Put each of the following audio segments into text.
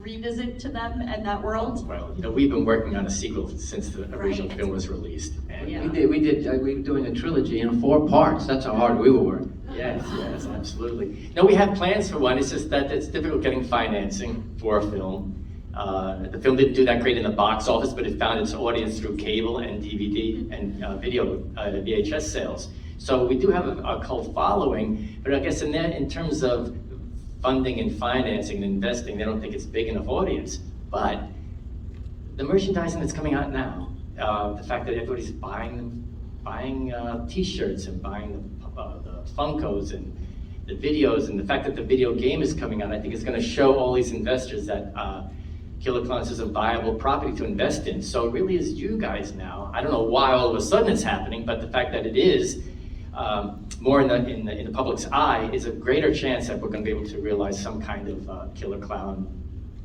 revisit to them and that world? Well, we've been working on a sequel since the original Right. film was released. And Yeah. We were doing a trilogy in 4 parts. That's how hard we were working. Yes, absolutely. No, we have plans for one. It's just that it's difficult getting financing for a film. The film didn't do that great in the box office, but it found its audience through cable and DVD and video VHS sales. So we do have a cult following, but I guess in terms of funding and financing and investing, they don't think it's a big enough audience. But the merchandising that's coming out now, the fact that everybody's buying T-shirts and buying the Funkos and the videos, and the fact that the video game is coming out, I think it's going to show all these investors that Killer Klowns is a viable property to invest in. So it really is you guys now. I don't know why all of a sudden it's happening, but the fact that it is more in the public's eye is a greater chance that we're going to be able to realize some kind of Killer Klown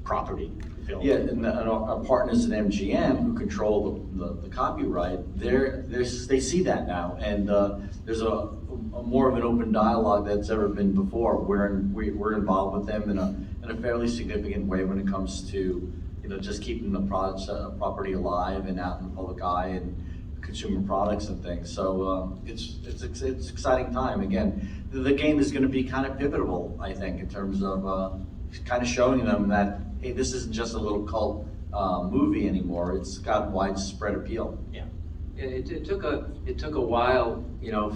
property film. Yeah, and our partners at MGM, who control the copyright, they see that now, and there's a more of an open dialogue that's ever been before. We're involved with them in a fairly significant way when it comes to just keeping the property alive and out in the public eye and consumer products and things. So it's exciting time. Again, the game is going to be kind of pivotal, I think, in terms of kind of showing them that, hey, this isn't just a little cult movie anymore. It's got widespread appeal. Yeah. It took a while,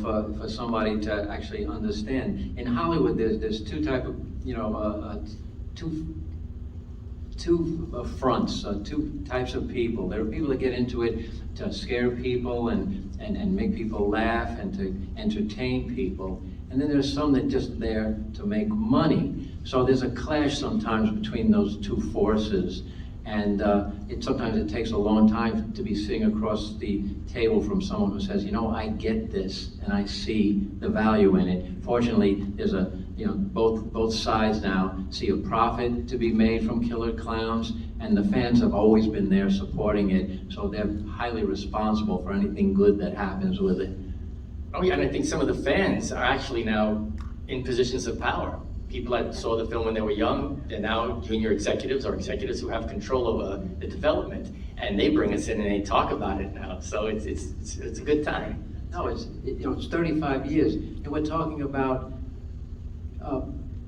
for somebody to actually understand. In Hollywood, there's two type of, two fronts, two types of people. There are people that get into it to scare people and make people laugh and to entertain people. And then there's some that just there to make money. So there's a clash sometimes between those two forces. And sometimes it takes a long time to be sitting across the table from someone who says, I get this and I see the value in it. Fortunately, there's both sides now see a profit to be made from Killer Klowns, and the fans have always been there supporting it, so they're highly responsible for anything good that happens with it. Oh yeah, and I think some of the fans are actually now in positions of power. People that saw the film when they were young, they're now junior executives or executives who have control over the development, and they bring us in and they talk about it now. So it's a good time. No, it's 35 years, and we're talking about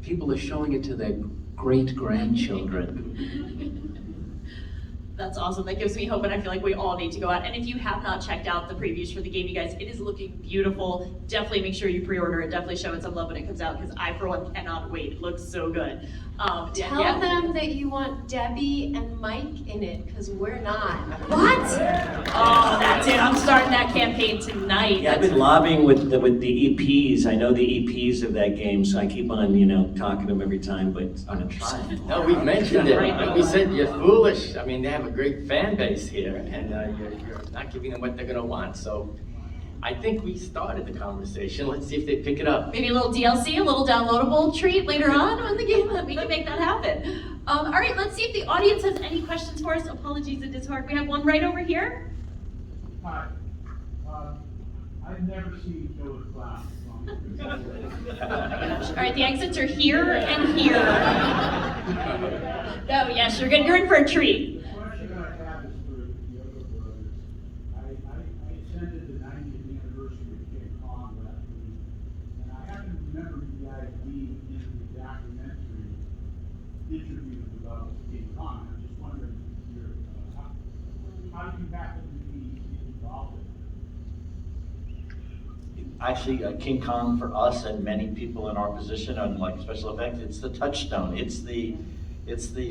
people are showing it to their great-grandchildren. That's awesome. That gives me hope, and I feel like we all need to go out. And if you have not checked out the previews for the game, you guys, it is looking beautiful. Definitely make sure you pre-order it. Definitely show it some love when it comes out, because I, for one, cannot wait. It looks so good. Tell them that you want Debbie and Mike in it, because we're not. What? Oh, that's it. I'm starting that campaign tonight. Yeah, I've been lobbying with the EPs. I know the EPs of that game, so I keep on, talking to them every time, but I'm gonna try. No, we mentioned it. We said you're foolish. I mean, they have a great fan base here, and you're not giving them what they're gonna want. So I think we started the conversation. Let's see if they pick it up. Maybe a little DLC, a little downloadable treat later on the game. We can make that happen. All right, let's see if the audience has any questions for us. Apologies, it is hard. We have one right over here. Hi. I've never seen Killer Klown. All right, the exits are here and here. Oh, yes, you're good. You're in for a treat. The question I have is for the Chiodo brothers. I attended the 90th anniversary of King Kong last week, and I happen to remember you guys being in the documentary interviews about King Kong. I'm just wondering, how did you happen to be involved in it? Actually, King Kong for us and many people in our position on like special effects, it's the touchstone. It's the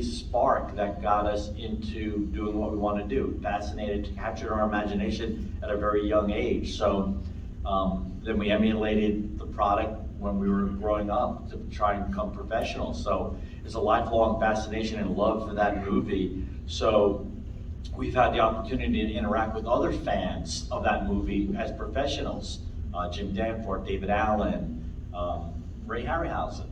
spark that got us into doing what we want to do. Fascinated, captured our imagination at a very young age. So then we emulated the product when we were growing up to try and become professionals. So it's a lifelong fascination and love for that movie. So we've had the opportunity to interact with other fans of that movie as professionals. Jim Danforth, David Allen, Ray Harryhausen.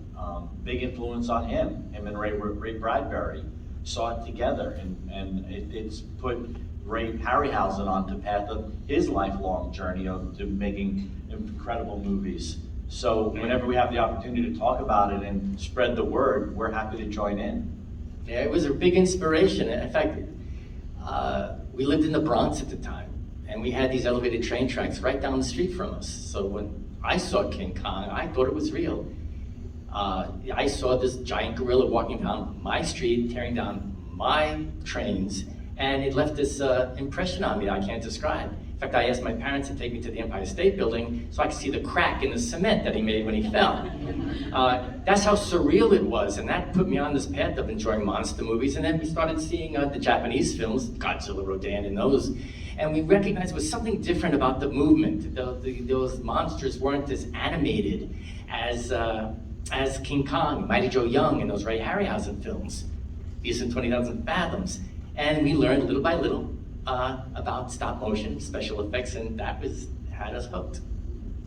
Big influence on him and Ray Bradbury saw it together, and it's put Ray Harryhausen on the path of his lifelong journey to making incredible movies. So whenever we have the opportunity to talk about it and spread the word, we're happy to join in. Yeah, it was a big inspiration. In fact, we lived in the Bronx at the time, and we had these elevated train tracks right down the street from us. So when I saw King Kong, I thought it was real. I saw this giant gorilla walking down my street, tearing down my trains, and it left this impression on me that I can't describe. In fact, I asked my parents to take me to the Empire State Building so I could see the crack in the cement that he made when he fell. That's how surreal it was, and that put me on this path of enjoying monster movies. And then we started seeing the Japanese films, Godzilla, Rodan, and those, and we recognized there was something different about the movement. Those monsters weren't as animated as King Kong, Mighty Joe Young, and those Ray Harryhausen films, Beast in 20,000 Fathoms. And we learned little by little about stop motion, special effects, and that had us hooked.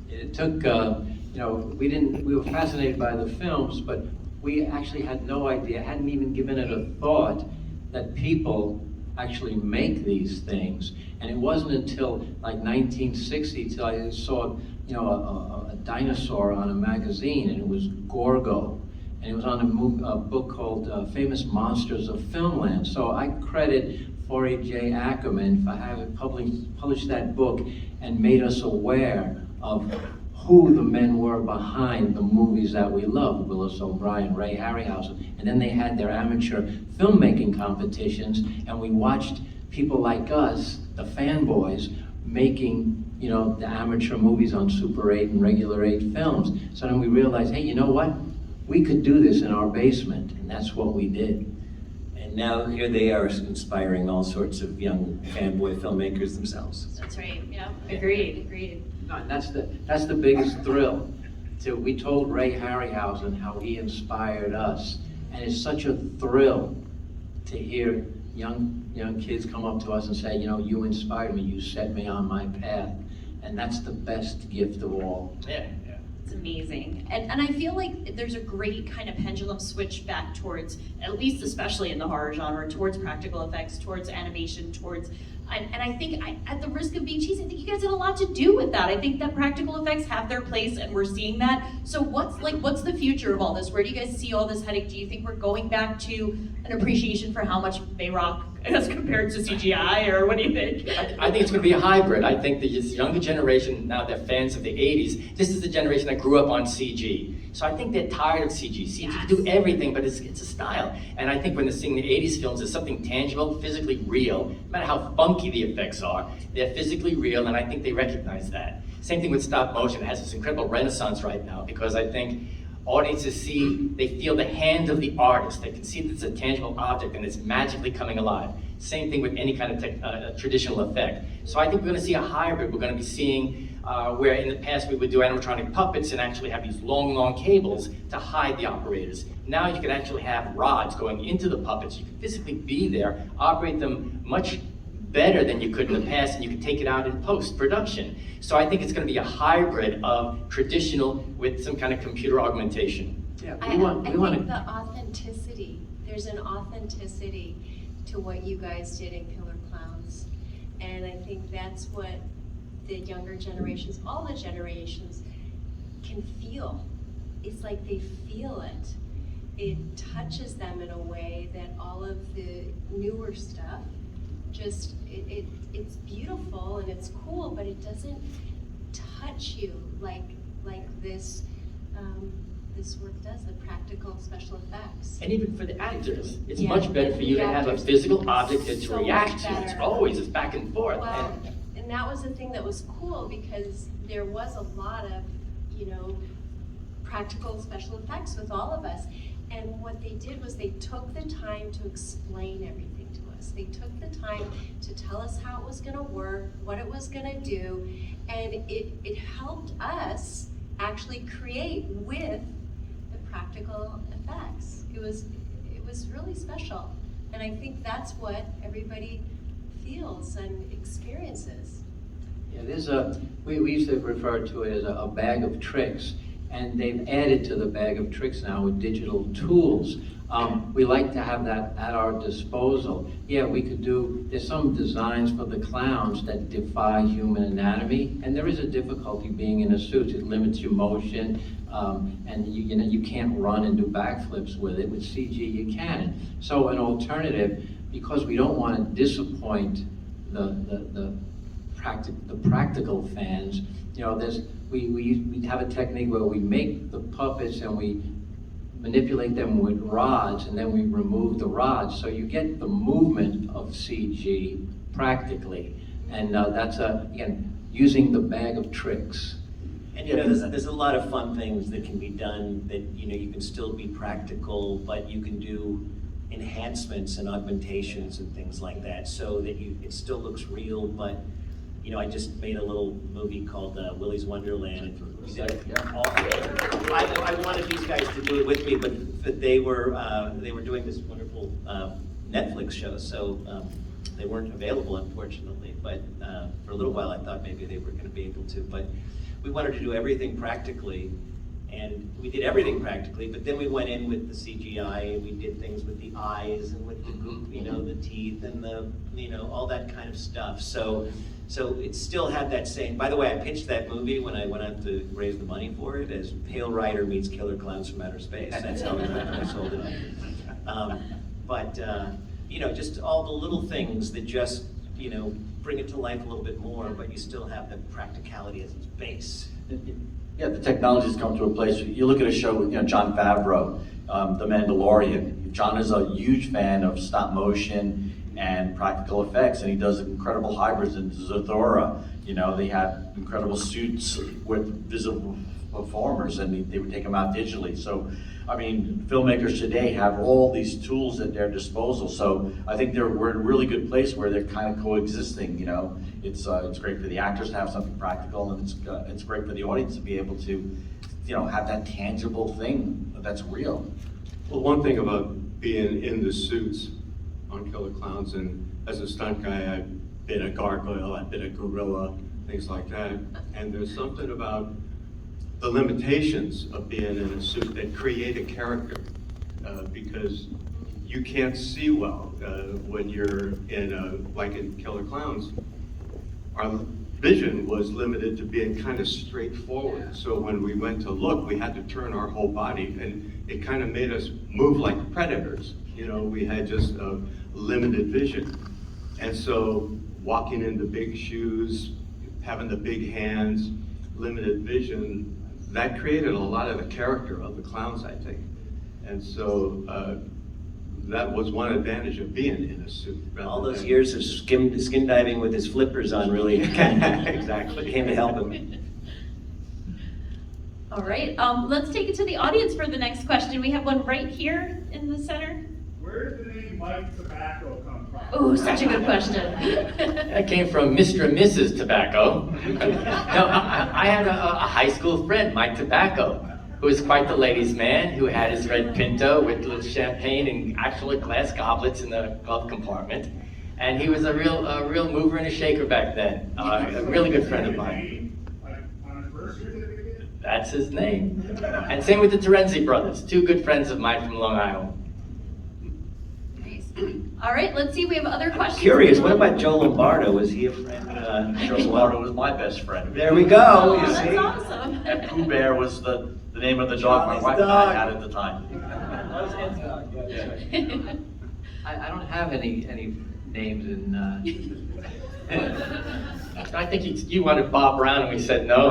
It took, we were fascinated by the films, but we actually had no idea, hadn't even given it a thought that people actually make these things. And it wasn't until like 1960 till I saw, a dinosaur on a magazine, and it was Gorgo. And it was on a book called Famous Monsters of Filmland. So I credit Forey J. Ackerman for having published that book and made us aware of who the men were behind the movies that we love, Willis O'Brien, Ray Harryhausen. And then they had their amateur filmmaking competitions, and we watched people like us, the fanboys, making the amateur movies on Super 8 and Regular 8 films. So then we realized, hey, you know what? We could do this in our basement, and that's what we did. And now here they are inspiring all sorts of young fanboy filmmakers themselves. That's right, yeah, agreed. No, and that's the biggest thrill. We told Ray Harryhausen how he inspired us, and it's such a thrill to hear young kids come up to us and say, you inspired me, you set me on my path, and that's the best gift of all. Yeah. It's amazing. And I feel like there's a great kind of pendulum switch back towards, at least especially in the horror genre, towards practical effects, towards animation, and I think, at the risk of being cheesy, I think you guys had a lot to do with that. I think that practical effects have their place, and we're seeing that. So what's the future of all this? Where do you guys see all this heading? Do you think we're going back to an appreciation for how much they rock as compared to CGI, or what do you think? I think it's going to be a hybrid. I think this younger generation, now they're fans of the 80s, this is the generation that grew up on CG. So I think they're tired of CG. CG can do everything, but it's a style. And I think when they're seeing the 80s films, there's something tangible, physically real. No matter how funky the effects are, they're physically real, and I think they recognize that. Same thing with stop motion. It has this incredible renaissance right now, because I think audiences they feel the hand of the artist. They can see that it's a tangible object and it's magically coming alive. Same thing with any kind of traditional effect. So I think we're going to see a hybrid. We're going to be seeing where in the past we would do animatronic puppets and actually have these long cables to hide the operators. Now you can actually have rods going into the puppets. You can physically be there, operate them much better than you could in the past, and you can take it out in post-production. So I think it's going to be a hybrid of traditional with some kind of computer augmentation. Yeah, I think the authenticity, there's an authenticity to what you guys did in Killer Klowns. And I think that's what the younger generations, all the generations, can feel. It's like they feel it. It touches them in a way that all of the newer stuff just, it's beautiful and it's cool, but it doesn't touch you like this this work does, the practical special effects. And even for the actors, it's Yeah, much better for you to have a actors, physical object that so react much to. It's better. always back and forth. Well, and that was the thing that was cool, because there was a lot of, practical special effects with all of us. And what they did was they took the time to explain everything to us. They took the time to tell us how it was gonna work, what it was gonna do, and it helped us actually create with the practical effects. It was really special. And I think that's what everybody feels and experiences. Yeah, we used to refer to it as a bag of tricks, and they've added to the bag of tricks now with digital tools. We like to have that at our disposal. Yeah, we could do, there's some designs for the clowns that defy human anatomy, and there is a difficulty being in a suit. It limits your motion, and you know, you can't run and do backflips with it. With CG, you can. So an alternative, because we don't want to disappoint the practical fans, you know, we have a technique where we make the puppets and we manipulate them with rods, and then we remove the rods, so you get the movement of CG practically, and that's again using the bag of tricks. And you know, there's a lot of fun things that can be done that, you know, you can still be practical, but you can do enhancements and augmentations and things like that, so that it still looks real. But you know, I just made a little movie called Willy's Wonderland. I wanted these guys to do it with me, but they were doing this wonderful Netflix show, so they weren't available, unfortunately. But for a little while, I thought maybe they were going to be able to. But we wanted to do everything practically, and we did everything practically. But then we went in with the CGI, and we did things with the eyes and with the goop, you know, the teeth and the, you know, all that kind of stuff. So it still had that same. By the way, I pitched that movie when I went out to raise the money for it as Pale Rider meets Killer Klowns from Outer Space. That's how I sold it. But you know, just all the little things that just, you know, bring it to life a little bit more, but you still have the practicality as its base. Yeah, the technology's come to a place. You look at a show with, you know, Jon Favreau, The Mandalorian. John is a huge fan of stop motion and practical effects, and he does incredible hybrids in Zathura. You know, they have incredible suits with visible performers, and they would take them out digitally. So, I mean, filmmakers today have all these tools at their disposal. So I think we're in a really good place where they're kind of coexisting. You know, it's great for the actors to have something practical, and it's great for the audience to be able to, you know, have that tangible thing that's real. Well, one thing about being in the suits on Killer Klowns, and as a stunt guy, I've been a gargoyle, I've been a gorilla, things like that. And there's something about the limitations of being in a suit that create a character, because you can't see well when you're like in Killer Klowns. Our vision was limited to being kind of straightforward. So when we went to look, we had to turn our whole body, and it kind of made us move like predators. You know, we had just a limited vision. And so walking in the big shoes, having the big hands, limited vision, that created a lot of the character of the clowns, I think. And so that was one advantage of being in a suit. All those years of skin diving with his flippers on really exactly came to help him. All right, let's take it to the audience for the next question. We have one right here in the center. Where did the name Mike Tobacco come from? Oh, such a good question. That came from Mr. and Mrs. Tobacco. No, I had a high school friend, Mike Tobacco, who was quite the ladies' man, who had his red Pinto with little champagne and actual glass goblets in the glove compartment. And he was a real mover and a shaker back then. A really good friend of mine. Like on his birth certificate? That's his name. And same with the Terenzi brothers, two good friends of mine from Long Island. All right, let's see, we have other questions. Curious, what about Joe Lombardo? Was he a friend? Joe Lombardo was my best friend. There we go, you Oh, see? that's awesome. And Pooh Bear was the name of the dog my Charlie's wife and dog. I had at the time. I don't have any names in. I think you wanted Bob Brown and we said no.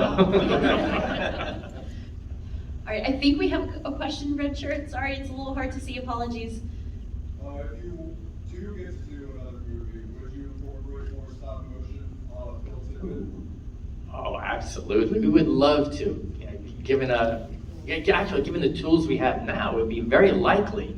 All right, I think we have a question, red shirt. Sorry, it's a little hard to see, apologies. If you do get to do another movie, would you incorporate more stop motion built in? Oh, absolutely. We would love to. Given the tools we have now, it would be very likely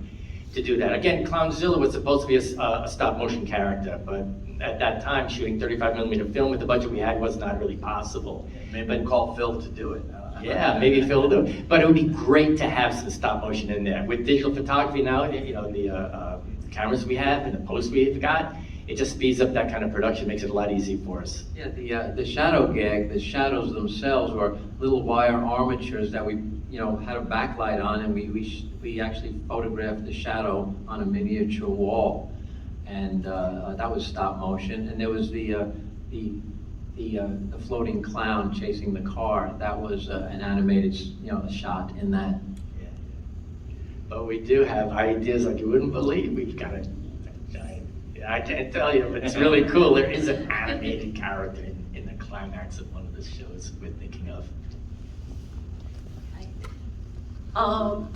to do that. Again, Clownzilla was supposed to be a stop motion character, but at that time, shooting 35mm film with the budget we had was not really possible. Maybe we'll call Phil to do it. Yeah, maybe Phil will do it. But it would be great to have some stop motion in there. With digital photography now, you know, the cameras we have and the posts we've got, it just speeds up that kind of production, makes it a lot easier for us. Yeah, the shadow gag, the shadows themselves were little wire armatures that we had a backlight on, and we actually photographed the shadow on a miniature wall, and that was stop motion. And there was the floating clown chasing the car. That was an animated, shot in that. But we do have ideas like you wouldn't believe. We've got a giant, I can't tell you, but it's really cool. There is an animated character in the climax of one of the shows we're thinking of.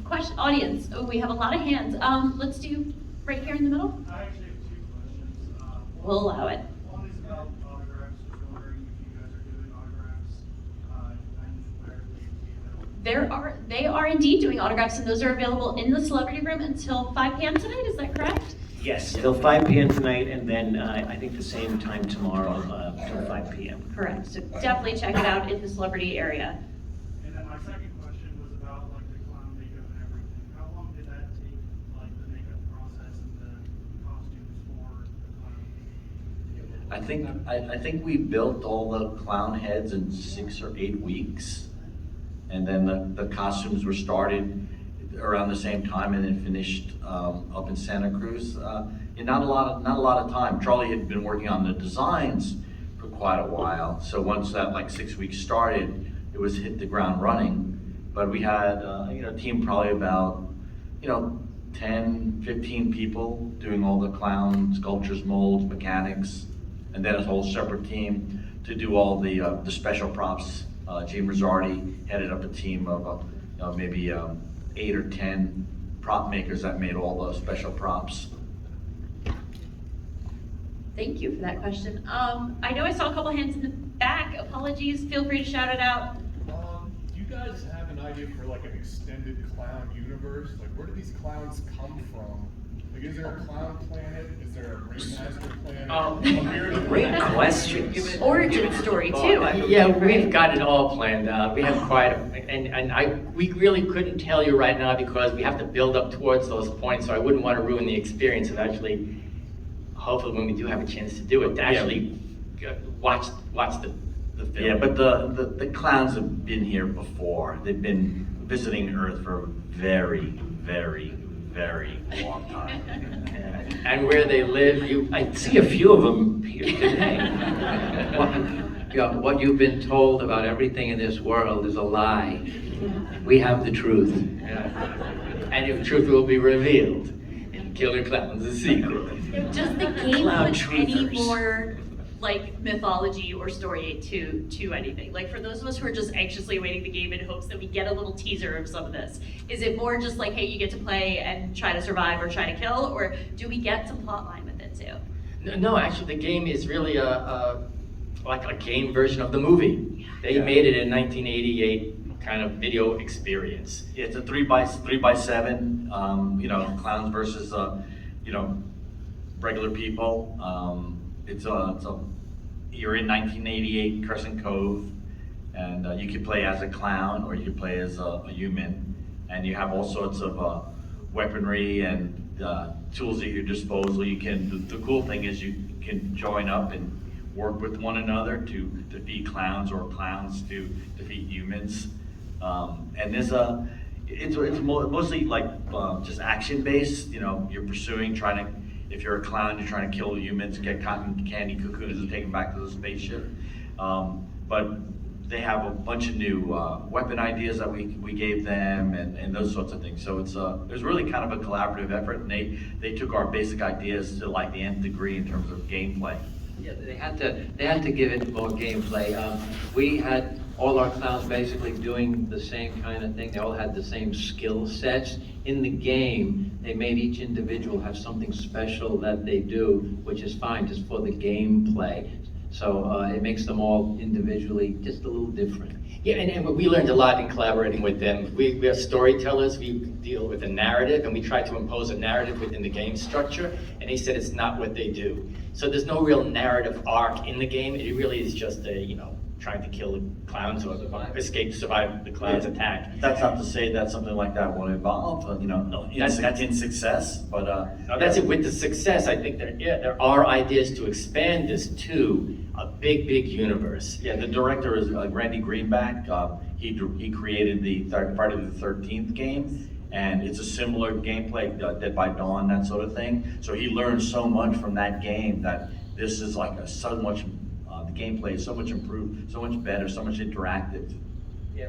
Question, audience, we have a lot of hands. Let's do right here in the middle. I actually have two questions. We'll allow it. One is about autographs. I was wondering if you guys are doing autographs and where they would be available. They are indeed doing autographs, and those are available in the celebrity room until 5 p.m. tonight. Is that correct? Yes, till 5 p.m. tonight, and then I think the same time tomorrow till 5 p.m. Correct. So definitely check it out in the celebrity area. And then my second question was about like the clown makeup and everything. How long did that take, like the makeup process and the costumes for the clown? I think we built all the clown heads in 6 or 8 weeks, and then the costumes were started around the same time, and then finished up in Santa Cruz. In not a lot of time. Charlie had been working on the designs for quite a while, so once that like 6 weeks started, it was hit the ground running. But we had a team probably about 10, 15 people doing all the clown sculptures, molds, mechanics, and then a whole separate team to do all the special props. Gene Rizzardi headed up a team of maybe 8 or 10 prop makers that made all those special props. Thank you for that question. I know I saw a couple hands in the back. Apologies. Feel free to shout it out. Do you guys have an idea for like an extended clown universe? Like, where do these clowns come from? Like, is there a clown planet? Is there a ringmaster planet? Great questions. Origin story too. Yeah, we've got it all planned out. We have quite we really couldn't tell you right now because we have to build up towards those points, so I wouldn't want to ruin the experience of actually, hopefully when we do have a chance to do it, to actually watch the film. Yeah, but the clowns have been here before. They've been visiting Earth for a very, very, very long time. And where they live, I see a few of them here today. What you've been told about everything in this world is a lie. We have the truth. and if truth will be revealed in Killer Klowns, the sequel. Does the game Clown put any truthers. more like mythology or story to anything? Like for those of us who are just anxiously awaiting the game in hopes that we get a little teaser of some of this, is it more just like, hey, you get to play and try to survive or try to kill, or do we get some plot line with it too? No, actually the game is really like a game version of the movie. They made it in 1988 kind of video experience. It's a 3x7, clowns versus, regular people. You're in 1988 Crescent Cove, and you can play as a clown or you can play as a human, and you have all sorts of weaponry and tools at your disposal. The cool thing is you can join up and work with one another to defeat clowns or clowns to defeat humans. And it's mostly like just action based. You're pursuing, if you're a clown, you're trying to kill humans, get cotton candy cocoons and take them back to the spaceship. But they have a bunch of new weapon ideas that we gave them and those sorts of things. So it was really kind of a collaborative effort, and they took our basic ideas to like the nth degree in terms of gameplay. Yeah, they had to give it more gameplay. We had all our clowns basically doing the same kind of thing. They all had the same skill sets. In the game, they made each individual have something special that they do, which is fine just for the gameplay. So it makes them all individually just a little different. Yeah, and we learned a lot in collaborating with them. We are storytellers, we deal with a narrative, and we try to impose a narrative within the game structure, and they said it's not what they do. So there's no real narrative arc in the game. It really is just trying to kill the clowns or survive the clowns' attack. That's not to say that something like that won't evolve, that's in success, but... No, that's it. With the success, I think there are ideas to expand this to a big universe. Yeah, the director is Randy Greenback. He created the Friday the 13th game, and it's a similar gameplay, Dead by Dawn, that sort of thing. So he learned so much from that game that this is like so much, the gameplay is so much improved, so much better, so much interactive. Yeah,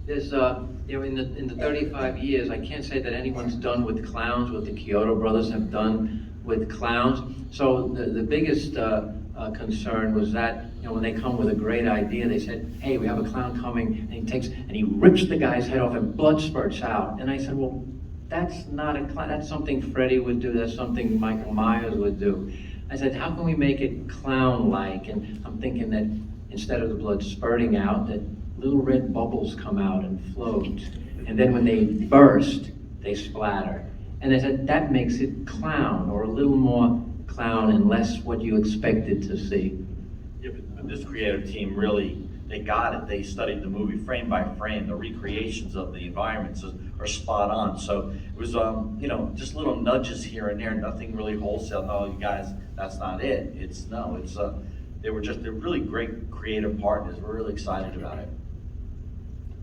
there's, in the 35 years, I can't say that anyone's done with Klowns what the Chiodo brothers have done with Klowns. So the biggest concern was that, when they come with a great idea, they said, hey, we have a clown coming, and he rips the guy's head off and blood spurts out. And I said, well, that's not a clown, that's something Freddy would do, that's something Michael Myers would do. I said, how can we make it clown-like? And I'm thinking that instead of the blood spurting out, that little red bubbles come out and float. And then when they burst, they splatter. And I said, that makes it clown, or a little more clown and less what you expected to see. Yeah, but this creative team really, they got it. They studied the movie frame by frame. The recreations of the environments are spot on. So it was, just little nudges here and there, nothing really wholesale. No, you guys, that's not it. They're really great creative partners. We're really excited about it.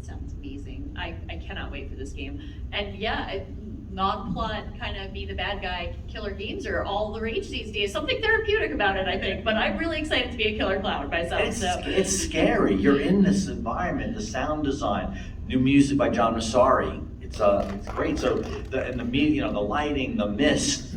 Sounds amazing. I cannot wait for this game. And yeah, non-plot kind of be the bad guy killer games are all the rage these days. Something therapeutic about it, I think. But I'm really excited to be a killer clown myself. It's scary. You're in this environment. The sound design, new music by John Massari. It's great. So the lighting, the mist.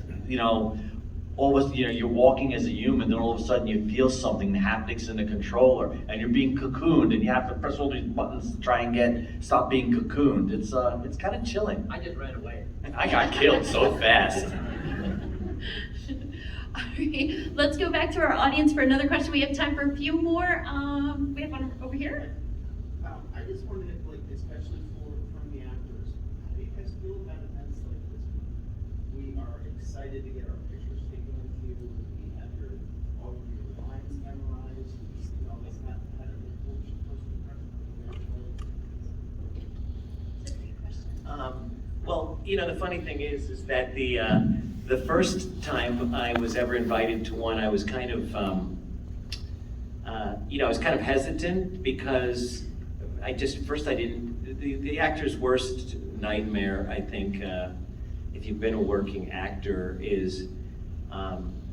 All of a sudden, you're walking as a human, then all of a sudden you feel something, the haptics in the controller, and you're being cocooned, and you have to press all these buttons to try and stop being cocooned. It's kind of chilling. I just ran away. I got killed so fast. All right, let's go back to our audience for another question. We have time for a few more. We have one over here. I just wanted to, especially from the actors, how do you guys feel about events like this? We are excited to get our pictures taken with you. We have all of your lines memorized. This not had a cool first impression. Well, the funny thing is that the first time I was ever invited to one, I was kind of, hesitant because I didn't. The actor's worst nightmare, I think, if you've been a working actor, is,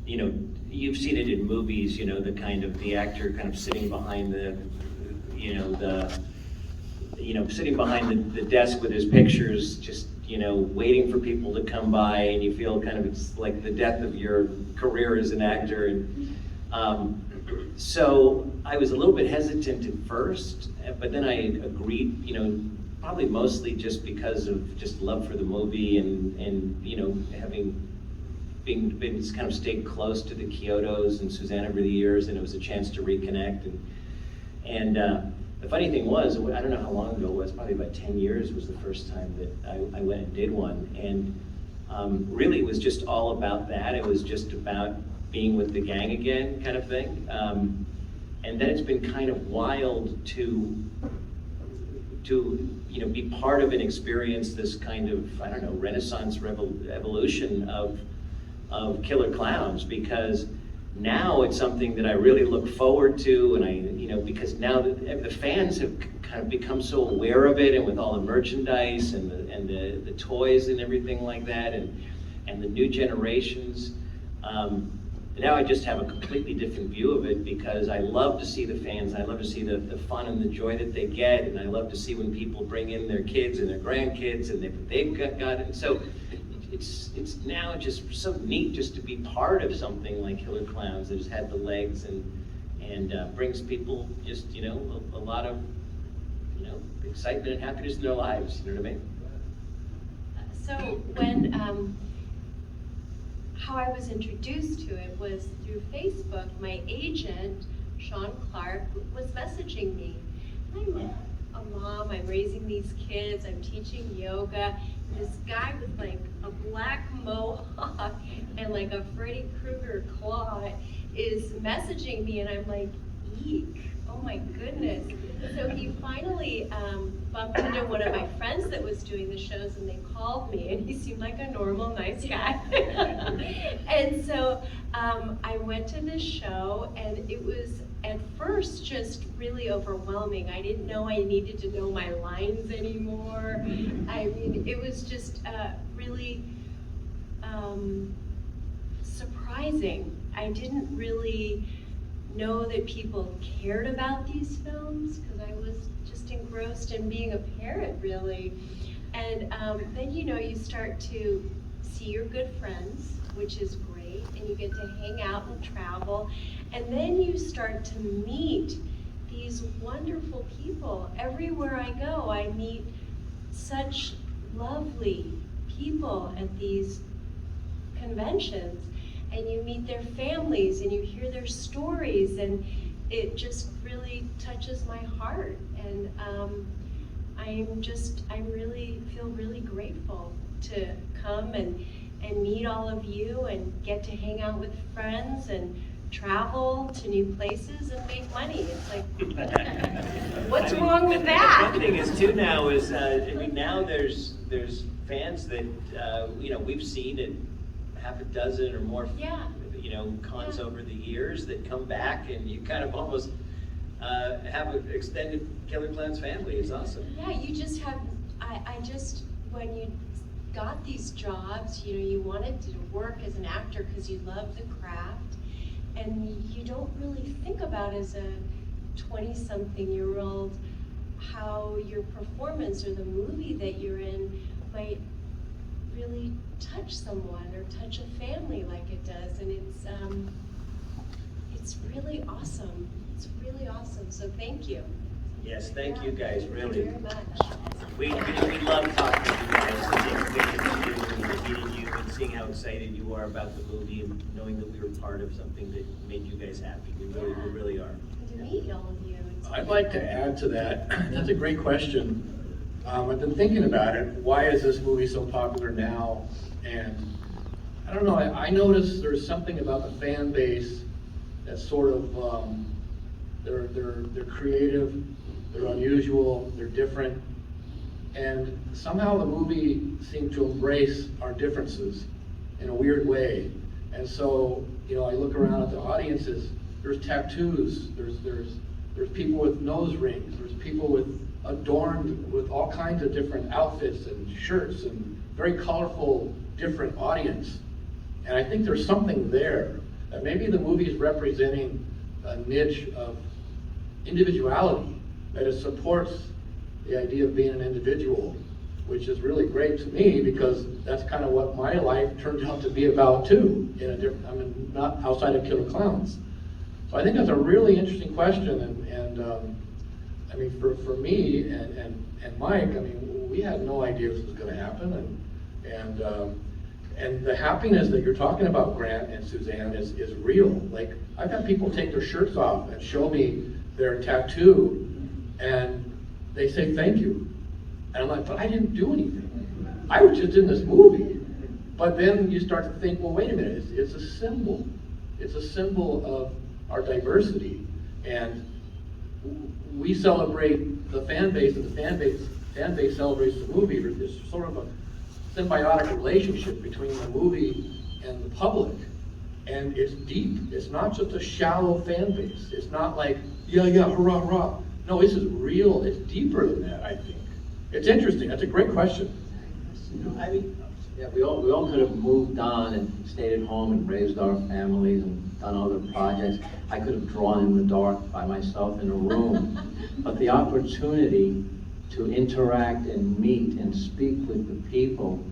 you've seen it in movies. The actor kind of sitting behind sitting behind the desk with his pictures, just waiting for people to come by, and you feel kind of it's like the death of your career as an actor. And so I was a little bit hesitant at first, but then I agreed, probably mostly just because of just love for the movie and having been kind of stayed close to the Chiodos and Suzanne over the years, and it was a chance to reconnect. And the funny thing was, I don't know how long ago it was, probably about 10 years was the first time that I went and did one. And really it was just all about that. It was just about being with the gang again, kind of thing. And then it's been kind of wild to be part of an experience, this kind of, Renaissance evolution of Killer Klowns, because now it's something that I really look forward to, and because now the fans have kind of become so aware of it, and with all the merchandise and the toys and everything like that, and the new generations, now I just have a completely different view of it, because I love to see the fans, I love to see the fun and the joy that they get, and I love to see when people bring in their kids and their grandkids, and they've got it. So it's now just so neat just to be part of something like Killer Klowns that has had the legs and brings people just a lot of excitement and happiness in their lives. You know what I mean? So when how I was introduced to it was through Facebook. My agent, Sean Clark, was messaging me. I'm a mom, I'm raising these kids, I'm teaching yoga. And this guy with a black mohawk and a Freddy Krueger claw is messaging me, and I'm like, eek, oh my goodness. So he finally bumped into one of my friends that was doing the shows, and they called me, and he seemed like a normal, nice guy. And so I went to this show and it was at first just really overwhelming. I didn't know I needed to know my lines anymore. I mean, it was just really surprising. I didn't really know that people cared about these films because I was just engrossed in being a parent, really. And then, you know, you start to see your good friends, which is great, and you get to hang out and travel. And then you start to meet these wonderful people. Everywhere I go, I meet such lovely people at these conventions. And you meet their families and you hear their stories, and it just really touches my heart. And I really feel really grateful to come and meet all of you and get to hang out with friends and travel to new places and make money. It's like, what's wrong with that? The fun thing is too now is, I mean, now there's fans that, you know, we've seen at half a dozen or more, Yeah. you know, cons Yeah. over the years that come back, and you kind of almost have an extended Killer Klowns family. It's awesome. Yeah, you just have, I just, when you got these jobs, you know, you wanted to work as an actor because you love the craft, and you don't really think about as a 20-something-year-old how your performance or the movie that you're in might really touch someone or touch a family like it does, and it's really awesome. It's really awesome. So thank you. Yes, thank you guys, really. Thank you very much. We love talking to you guys and meeting you and seeing how excited you are about the movie and knowing that we were part of something that made you guys happy. We really are. To meet all of you. I'd like to add to that. That's a great question. I've been thinking about it. Why is this movie so popular now? And I don't know, I noticed there's something about the fan base that's sort of, they're creative, they're unusual, they're different. And somehow the movie seemed to embrace our differences in a weird way. And so, you know, I look around at the audiences, there's tattoos, there's people with nose rings, there's people with adorned with all kinds of different outfits and shirts and very colorful, different audience. And I think there's something there that maybe the movie is representing a niche of individuality, that it supports the idea of being an individual, which is really great to me because that's kind of what my life turned out to be about too, in a different, I mean, not outside of Killer Klowns. So I think that's a really interesting question, and I mean, for me and Mike, I mean, we had no idea this was going to happen, and the happiness that you're talking about, Grant and Suzanne, is real. Like, I've had people take their shirts off and show me their tattoo, and they say thank you, and I'm like, but I didn't do anything. I was just in this movie. But then you start to think, well, wait a minute, it's a symbol. It's a symbol of our diversity, and we celebrate the fan base, and the fan base celebrates the movie. There's sort of a symbiotic relationship between the movie and the public, and it's deep. It's not just a shallow fan base. It's not like, yeah, hurrah, hurrah. No, this is real. It's deeper than that, I think. It's interesting. That's a great question. I mean, Yeah, we all could have moved on and stayed at home and raised our families and done other projects. I could have drawn in the dark by myself in a room. But the opportunity to interact and meet and speak with the people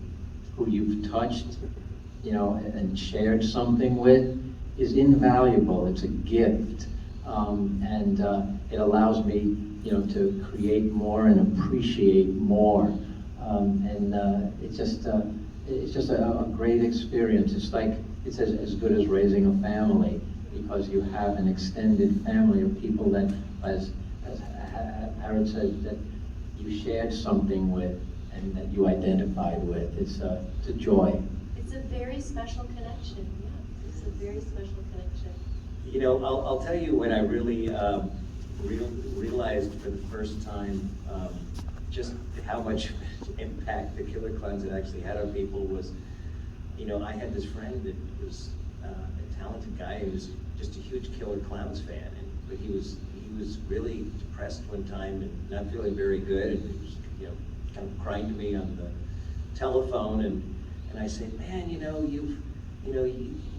who you've touched, you know, and shared something with is invaluable. It's a gift. And it allows me, you know, to create more and appreciate more. It's just a great experience. It's like, it's as good as raising a family, because you have an extended family of people that, as Harrod said, that you shared something with and that you identified with. It's a joy. It's a very special connection, yeah. It's a very special connection. you know, I'll tell you when I really realized for the first time just how much impact the Killer Klowns had actually had on people was, you know, I had this friend that was a talented who was just a huge Killer Klowns fan, but he was really depressed one time and not feeling very good, and he was, kind of crying to me on the telephone, and I said, man, you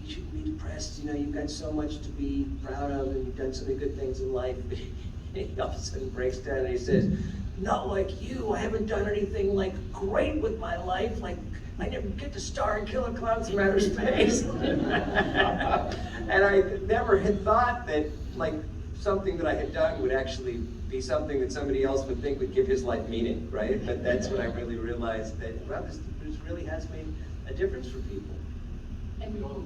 shouldn't be depressed. You've got so much to be proud of, and you've done so many good things in life. And he all of a sudden breaks down and he says, not like you. I haven't done anything like great with my life. Like I never get to star in Killer Klowns from Outer Space. And I never had thought that like something that I had done would actually be something that somebody else would think would give his life meaning, right? But that's when I really realized that, well, this really has made a difference for people.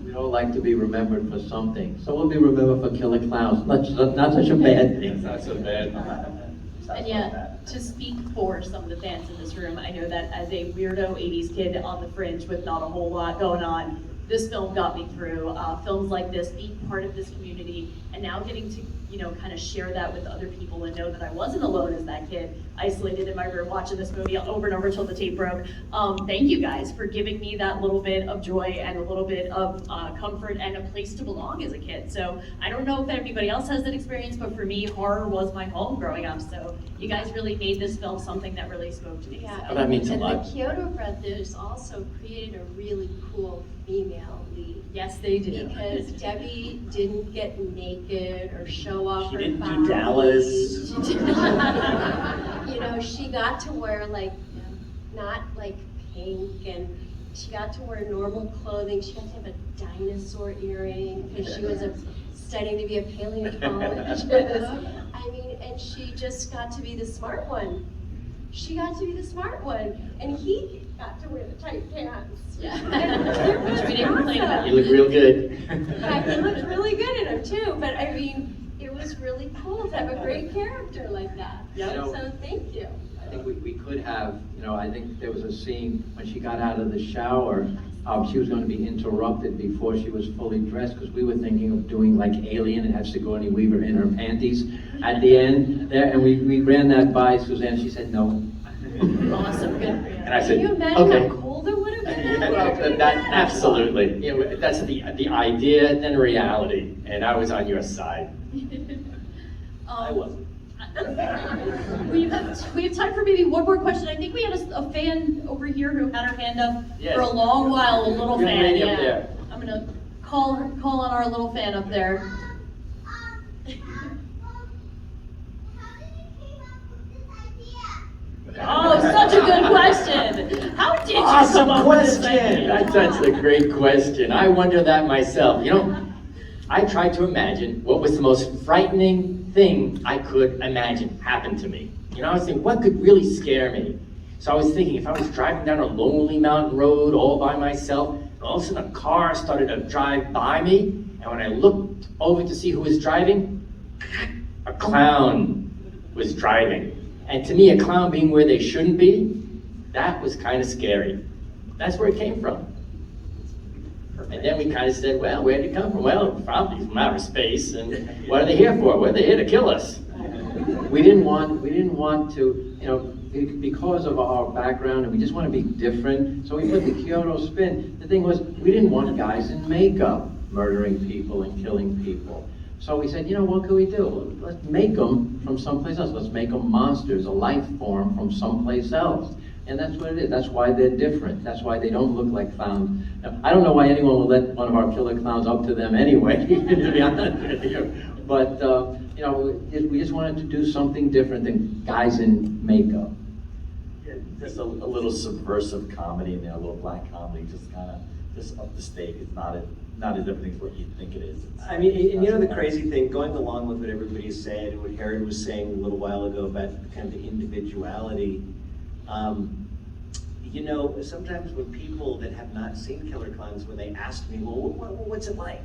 We all like to be remembered for something. So we'll be remembered for Killer Klowns. Not such a bad thing. It's not so bad. And yet, to speak for some of the fans in this room, I know that as a weirdo 80s kid on the fringe with not a whole lot going on, this film got me through. Films like this, being part of this community, and now getting to, kind of share that with other people and know that I wasn't alone as that kid, isolated in my room watching this movie over and over till the tape broke. Thank you guys for giving me that little bit of joy and a little bit of comfort and a place to belong as a kid. So I don't know if anybody else has that experience, but for me, horror was my home growing up. So you guys really made this film something that really spoke to me. Yeah, So. That means a lot. And the Chiodo brothers also created a really cool female lead. Yes, they do. Because Debbie didn't get naked or show off She her didn't body. do Dallas. She got to wear not like pink, and she got to wear normal clothing. She got to have a dinosaur earring because she was studying to be a paleontologist. And she just got to be the smart one. She got to be the smart one, and he got to wear the tight pants. Yeah. Which we didn't complain about. You look real good. Yeah, he looked really good in him too, but it was really cool to have a great character like that. Yeah. So thank you. I think we could have, I think there was a scene when she got out of the shower, she was going to be interrupted before she was fully dressed, because we were thinking of doing like Alien and have Sigourney Weaver in her panties at the end there, and we ran that by Suzanne. She said no. Awesome, good for you. And I said, Can you imagine okay. how cold it would have been? Well, that absolutely. That's the idea and reality, and I was on your side. I wasn't. We have time for maybe one more question. I think we had a fan over here who had her hand up Yes. for a long while, a little Young fan. lady up Yeah. there. I'm gonna call on our little fan up there. Oh, such a good question. How did you Awesome come up with this question. idea? That's a great question. I wonder that myself. I tried to imagine what was the most frightening thing I could imagine happened to me. I was thinking, what could really scare me? So I was thinking, if I was driving down a lonely mountain road all by myself, and all of a sudden a car started to drive by me, and when I looked over to see who was driving, a clown was driving. And to me, a clown being where they shouldn't be, that was kind of scary. That's where it came from. And then we kind of said, well, where did it come from? Well, probably from outer space. And what are they here for? Well, they're here to kill us. We didn't want to, because of our background, and we just want to be different. So we put the Chiodo spin. The thing was, we didn't want guys in makeup murdering people and killing people. So we said, what can we do? Let's make them from someplace else. Let's make them monsters, a life form from someplace else. And that's what it is. That's why they're different. That's why they don't look like clowns. Now, I don't know why anyone would let one of our killer clowns up to them anyway, to be honest with you. But, we just wanted to do something different than guys in makeup. Just a little subversive comedy in there, a little black comedy, just up the stake. It's not as everything's what you think it is. The crazy thing, going along with what everybody said and what Harrod was saying a little while ago about kind of the individuality, sometimes when people that have not seen Killer Klowns, when they ask me, well, what's it like?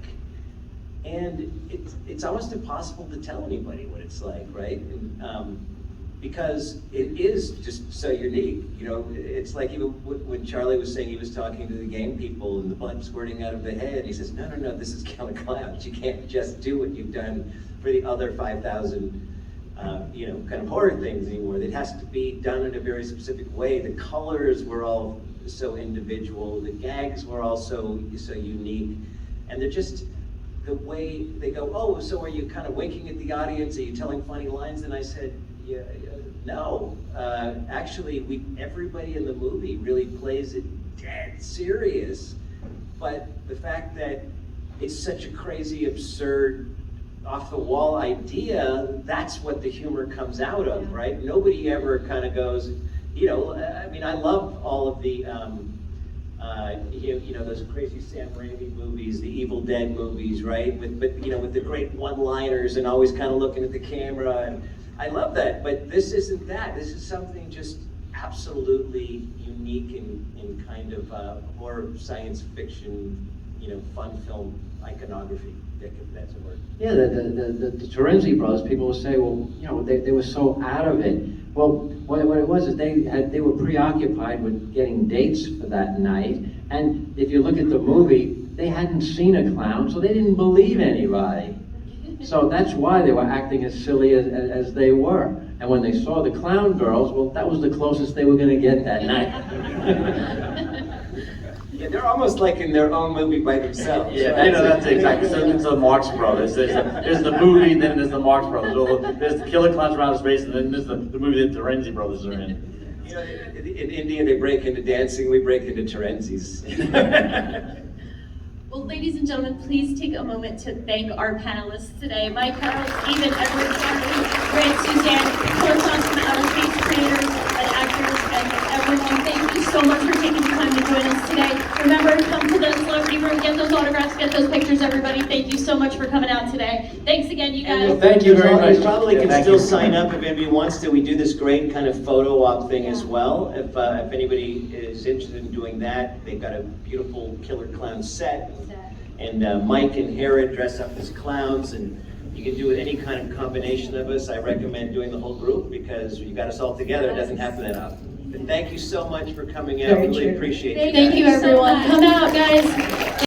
And it's almost impossible to tell anybody what it's like, right? And, because it is just so unique. It's like even when Charlie was saying he was talking to the game people and the blood squirting out of the head, he says, no, this is Killer Klowns. You can't just do what you've done for the other 5,000 kind of horror things anymore. It has to be done in a very specific way. The colors were all so individual. The gags were all so unique. And they're just the way they go, oh, so are you kind of winking at the audience? Are you telling funny lines? And I said, yeah, no. Actually, everybody in the movie really plays it dead serious. But the fact that it's such a crazy, absurd, off-the-wall idea, that's what the humor comes out of, right? Nobody ever kind of goes, you know, I mean, I love all of the, you know, those crazy Sam Raimi movies, the Evil Dead movies, right? But you know, with the great one-liners and always kind of looking at the camera, and I love that. But this isn't that. This is something just absolutely unique and kind of horror, science fiction, you know, fun film iconography. If that's a word. Yeah, the Terenzi brothers, people will say, well, you know, they were so out of it. Well, what it was is they were preoccupied with getting dates for that night, and if you look at the movie, they hadn't seen a clown, so they didn't believe anybody. So that's why they were acting as silly as they were. And when they saw the clown girls, well, that was the closest they were going to get that night. Yeah, they're almost like in their own movie by themselves. Yeah, right? you know, that's exactly. So it's the Marx Brothers. There's the movie, then there's the Marx Brothers. Well, there's the Killer Clowns from Outer Space, and then there's the movie that the Terenzi brothers are in. You know, in India, they break into dancing. We break into Terenzis. Well, ladies and gentlemen, please take a moment to thank our panelists today. Mike, Harrod, Stephen, Edward, Grant, Suzanne, Klowns from Outer Space creators and actors, and everyone. Thank you so much for taking the time to join us today. Remember, come to the celebrity room, get those autographs, get those pictures, everybody. Thank you so much for coming out today. Thanks again, you guys. Well, thank you very much. You probably Yeah, can thank still you. sign up if anybody wants to. We do this great kind of photo op thing as well. If anybody is interested in doing that, they've got a beautiful Killer Clown set. And Mike and Harrod dress up as clowns, and you can do any kind of combination of us. I recommend doing the whole group because you got us all together. It doesn't happen that often. But thank you so much for coming out. Very Really true. appreciate it. Thank you, everyone. Come out, guys.